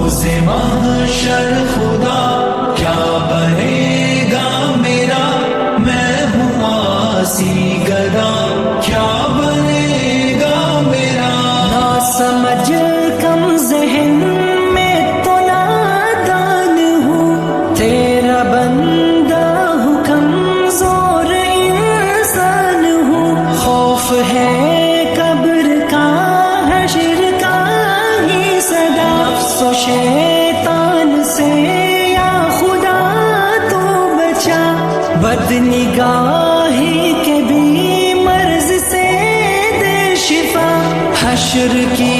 रोज़े महशर खुदा क्या बनेगा मेरा, मैं हूँ आसी गदा, क्या बनेगा मेरा। ना समझ कम ज़हन में तो नादान हूँ, तेरा बंदा हूँ कमज़ोर इंसान हूँ। खौफ है कब्र का, हश्र का ही सदा, नफ्स शैतान से या खुदा तू बचा। बदनिगाही के भी मर्ज से दे शिफा, हश्र की